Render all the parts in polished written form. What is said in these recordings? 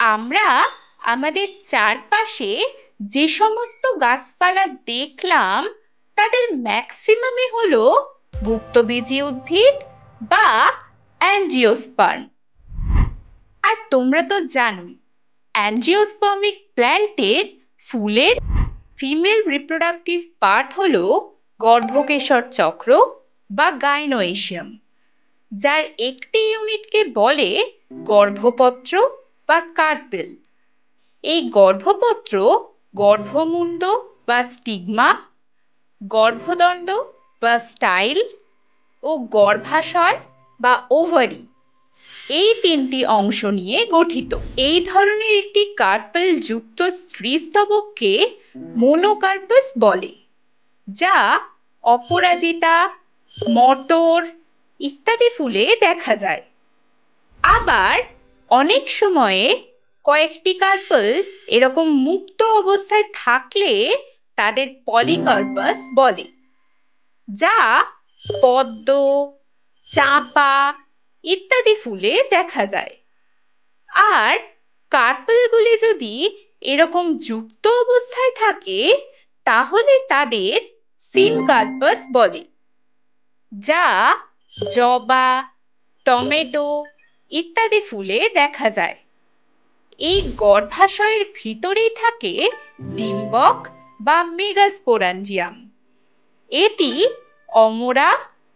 আমরা আমাদের চারপাশে যে সমস্ত গাছপালা দেখলাম তাদের ম্যাক্সিমামই হলো গুপ্তবীজী উদ্ভিদ বা অ্যাঞ্জিওস্পার্ম। আর তোমরা তো জানোই অ্যাঞ্জিওস্পার্মিক প্ল্যান্টের ফুলের ফিমেল রিপ্রোডাক্টিভ পার্ট হলো গর্ভকেশর চক্র বা গাইনোয়েশিয়াম, যার একটি ইউনিটকে বলে গর্ভপত্র বা কার্পেল। এই গর্ভপত্র গর্ভমুণ্ড বা স্টিগমা, গর্ভদণ্ড বা স্টাইল ও গর্ভাশয় বা ওভারি এই তিনটি অংশ নিয়ে গঠিত। এই ধরনের একটি কার্পেল যুক্ত স্ত্রীস্তবককে মোনোকার্পাস বলে, যা অপরাজিতা, মটর ইত্যাদি ফুলে দেখা যায়। আবার অনেক সময়ে কয়েকটি কার্পেল এরকম মুক্ত অবস্থায় থাকলে তাদের পলিকার্পাস বলে, যা পদ্ম, চাঁপা ইত্যাদি ফুলে দেখা যায়। আর কার্পেলগুলি যদি এরকম যুক্ত অবস্থায় থাকে তাহলে তাদের সিনকার্পাস বলে, যা জবা, টমেটো ইত্যাদি ফুলে দেখা যায়। এই গর্ভাশয়ের ভিতরেই থাকে ডিম্বক বা মেগাস্পোরাঞ্জিয়াম। এটি অমরা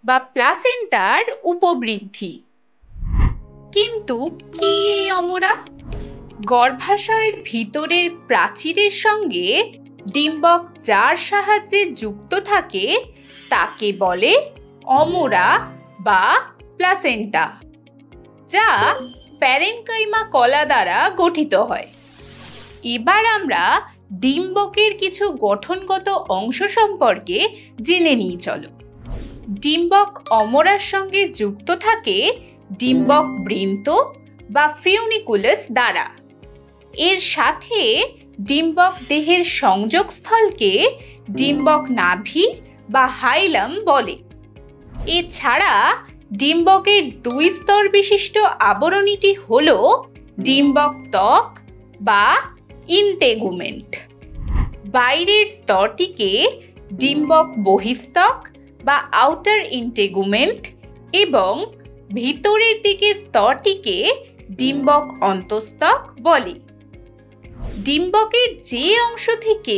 বা প্লাসেন্টার উপবৃদ্ধি। কিন্তু কি এই অমরা? গর্ভাশয়ের ভিতরের প্রাচীরের সঙ্গে ডিম্বক যার সাহায্যে যুক্ত থাকে তাকে বলে অমরা বা প্লাসেন্টা, যা প্যারেনকাইমা কলা দ্বারা গঠিত হয়। এবার আমরা ডিম্বকের কিছু গঠনগত অংশ সম্পর্কে জেনে নিই চলো। ডিম্বক অমরার সঙ্গে যুক্ত থাকে ডিম্বক বৃন্ত বা ফিউনিকুলাস দ্বারা। এর সাথে ডিম্বক দেহের সংযোগস্থলকে ডিম্বক নাভি বা হাইলাম বলে। এছাড়া ডিম্বকের দুই স্তর বিশিষ্ট আবরণীটি হল ডিম্বক ত্বক বা ইন্টেগুমেন্ট। বাইরের স্তরটিকে ডিম্বক বহিস্তক বা আউটার ইন্টেগুমেন্ট এবং ভিতরের দিকে স্তরটিকে ডিম্বক অন্তস্তক বলে। ডিম্বকের যে অংশ থেকে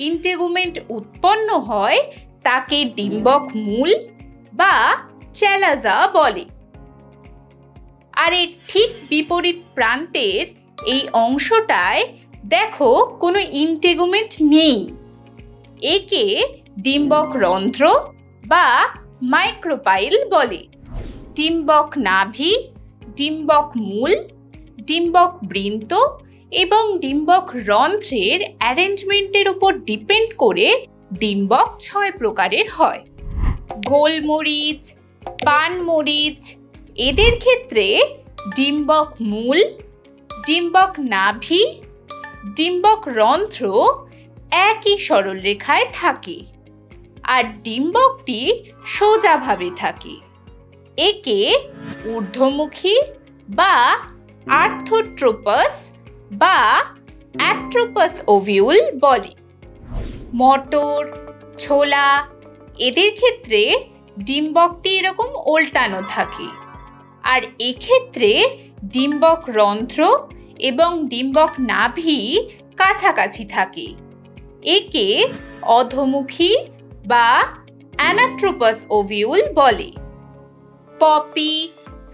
ইন্টেগুমেন্ট উৎপন্ন হয় তাকে ডিম্বক মূল বা চ্যালাজা বলে। আর এর ঠিক বিপরীত প্রান্তের এই অংশটায় দেখো কোনো ইন্টেগুমেন্ট নেই। একে ডিম্বক রন্ধ্র বা মাইক্রোপাইল বলে। ডিম্বক নাভি, ডিম্বক মূল, ডিম্বক বৃন্ত এবং ডিম্বক রন্ধ্রের অ্যারেঞ্জমেন্টের উপর ডিপেন্ড করে ডিম্বক 6 প্রকারের হয়। গোলমরিচ, পানমরিচ এদের ক্ষেত্রে ডিম্বক মূল, ডিম্বক নাভি, ডিম্বক রন্ধ্র একই সরলরেখায় থাকে আর ডিম্বকটি সোজাভাবে থাকে। একে ঊর্ধ্বমুখী বা আর্থোট্রোপাস বা অ্যাট্রোপাস ওভিউল বলে। মটর, ছোলা এদের ক্ষেত্রে ডিম্বকটি এরকম ওল্টানো থাকে আর এক্ষেত্রে ডিম্বক রন্ধ্র এবং ডিম্বক নাভি কাছাকাছি থাকে। একে অধোমুখী বা অ্যানাট্রোপাস ওভিউল বলে। পপি,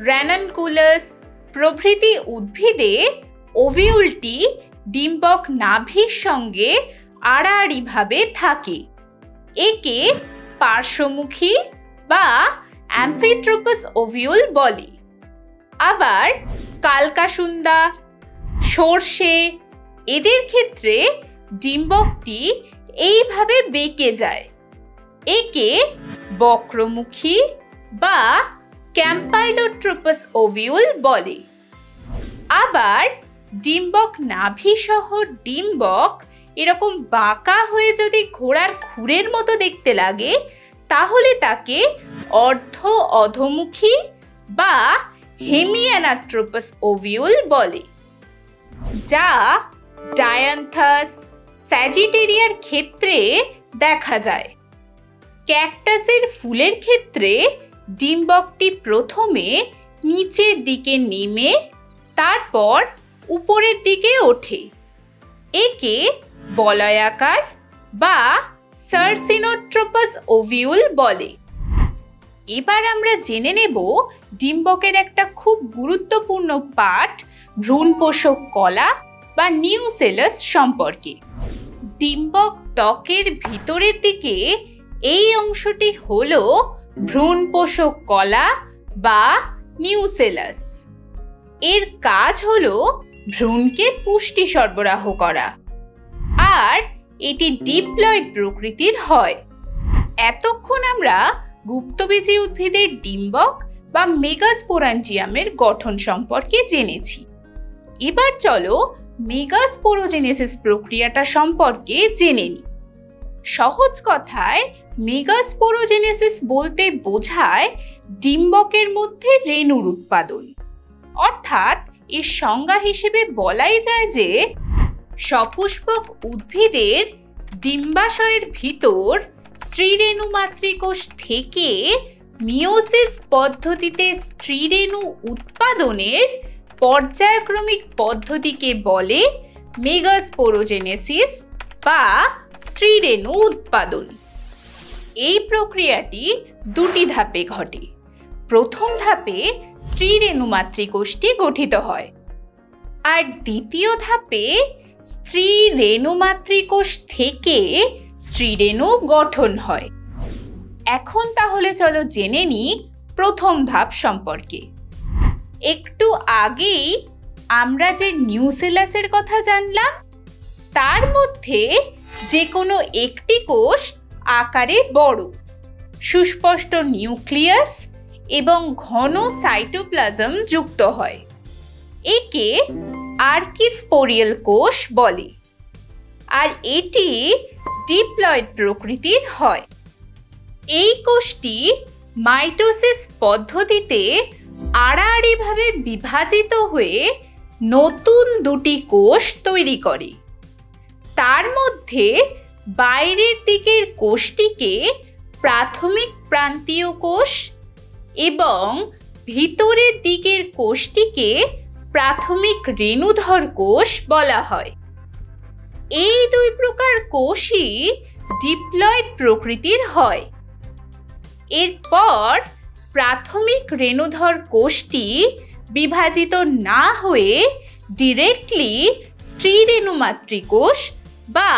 র্যানানকুলাস প্রভৃতি উদ্ভিদে ওভিউলটি ডিম্বক নাভির সঙ্গে আড়াআড়িভাবে থাকে। একে পার্শ্বমুখী বা অ্যামফিট্রোপাস ওভিউল বলে। আবার কালকাসুন্দা, সর্ষে এদের ক্ষেত্রে ডিম্বকটি এইভাবে বেঁকে যায়। একে বক্রমুখী বা ক্যাম্পাইলোট্রোপাস ওভিউল বলে। আবার ডিম্বক নাভি সহ ডিম্বক এরকম বাঁকা হয়ে যদি ঘোড়ার খুরের মতো দেখতে লাগে তাহলে তাকে অর্ধ অধোমুখী বা হেমিঅ্যানাট্রোপাস ওভিউল বলে। যা ডায়ান্থাস, স্যাজিটেরিয়ার ক্ষেত্রে দেখা যায়। ক্যাকটাসের ফুলের ক্ষেত্রে ডিম্বকটি প্রথমে নিচের দিকে নেমে তারপর উপরের দিকে ওঠে। একে বলয়াকার বা সারসিনোট্রোপাস ওভিউল বলে। এবার আমরা জেনে নেব ডিম্বকের একটা খুব গুরুত্বপূর্ণ পার্ট ভ্রূণপোষক কলা বা নিউসেলাস সম্পর্কে। ডিম্বক ত্বকের ভিতরের দিকে এই অংশটি হলো ভ্রূণপোষক কলা বা নিউসেলাস। এর কাজ হলো ভ্রূণকে পুষ্টি সরবরাহ করা, আর এটি ডিপ্লয়েড প্রকৃতির হয়। এতক্ষণ আমরা গুপ্তবীজী উদ্ভিদের ডিম্বক বা মেগাস্পোরাঞ্জিয়ামের গঠন সম্পর্কে জেনেছি। এবার চলো মেগাস্পোরোজেনেসিস প্রক্রিয়াটা সম্পর্কে জেনে নিই। সহজ কথায় মেগাস্পোরোজেনেসিস বলতে বোঝায় ডিম্বকের মধ্যে রেণুর উৎপাদন। অর্থাৎ এর সংজ্ঞা হিসেবে বলাই যায় যে সপুষ্পক উদ্ভিদের ডিম্বাশয়ের ভিতর স্ত্রীরেণু মাতৃকোষ থেকে মিওসিস পদ্ধতিতে স্ত্রীরেণু উৎপাদনের পর্যায়ক্রমিক পদ্ধতিকে বলে মেগাস্পোরোজেনেসিস বা স্ত্রীরেণু উৎপাদন। এই প্রক্রিয়াটি দুটি ধাপে ঘটে। প্রথম ধাপে স্ত্রীরেণু মাতৃকোষটি গঠিত হয়, আর দ্বিতীয় ধাপে স্ত্রীরেণু মাতৃকোষ থেকে স্ত্রীরেণু গঠন হয়। এখন তাহলে চলো জেনে নিই প্রথম ধাপ সম্পর্কে। একটু আগেই আমরা যে নিউসেলাসের কথা জানলাম, তার মধ্যে যে কোনো একটি কোষ আকারে বড়, সুস্পষ্ট নিউক্লিয়াস এবং ঘন সাইটোপ্লাজম যুক্ত হয়। একে আর্কিস্পোরিয়াল কোষ বলে, আর এটি ডিপ্লয়েড প্রকৃতির হয়। এই কোষটি মাইটোসিস পদ্ধতিতে আড়াআড়িভাবে বিভাজিত হয়ে নতুন দুটি কোষ তৈরি করে। তার মধ্যে বাইরের দিকের কোষটিকে প্রাথমিক প্রান্তীয় কোষ এবং ভিতরের দিকের কোষটিকে প্রাথমিক রেণুধর কোষ বলা হয়। এই দুই প্রকার কোষই ডিপ্লয়েড প্রকৃতির হয়। এরপর প্রাথমিক রেণুধর কোষটি বিভাজিত না হয়ে ডিরেক্টলি স্ত্রীরেণু মাতৃকোষ বা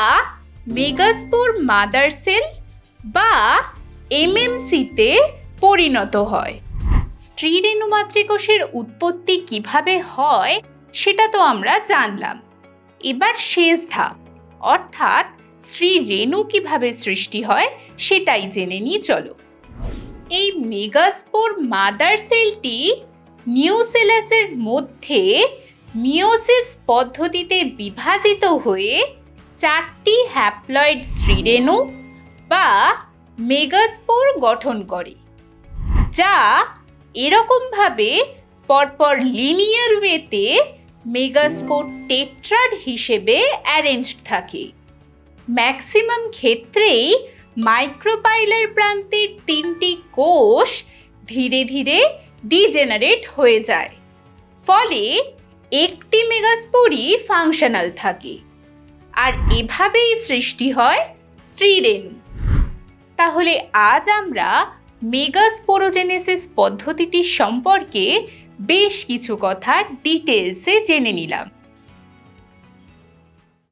মেগাস্পোর মাদার সেল বা এমএমসিতে পরিণত হয়। স্ত্রীরেণু মাতৃকোষের উৎপত্তি কিভাবে হয় সেটা তো আমরা জানলাম। এবার শেষ ধাপ, অর্থাৎ স্ত্রীরেণু কিভাবে সৃষ্টি হয় সেটাই জেনে নিই চলো। এই মেগাস্পোর মাদার সেলটি নিউসেলাসের মধ্যে মিওসিস পদ্ধতিতে বিভাজিত হয়ে 4টি হ্যাপ্লয়েড স্ত্রীরেণু বা মেগাস্পোর গঠন করে, যা এরকমভাবে পরপর লিনিয়ার ওয়েতে মেগাস্পোর টেট্রাড হিসেবে অ্যারেঞ্জড থাকে। ম্যাক্সিমাম ক্ষেত্রেই মাইক্রোপাইলার প্রান্তের 3টি কোষ ধীরে ধীরে ডিজেনারেট হয়ে যায়, ফলে একটি মেগাস্পোরই ফাংশনাল থাকে, আর এভাবেই সৃষ্টি হয় স্ত্রীরেণু। তাহলে আজ আমরা মেগাস্পোরোজেনেসিস পদ্ধতিটি সম্পর্কে বেশ কিছু কথা ডিটেলসে জেনে নিলাম।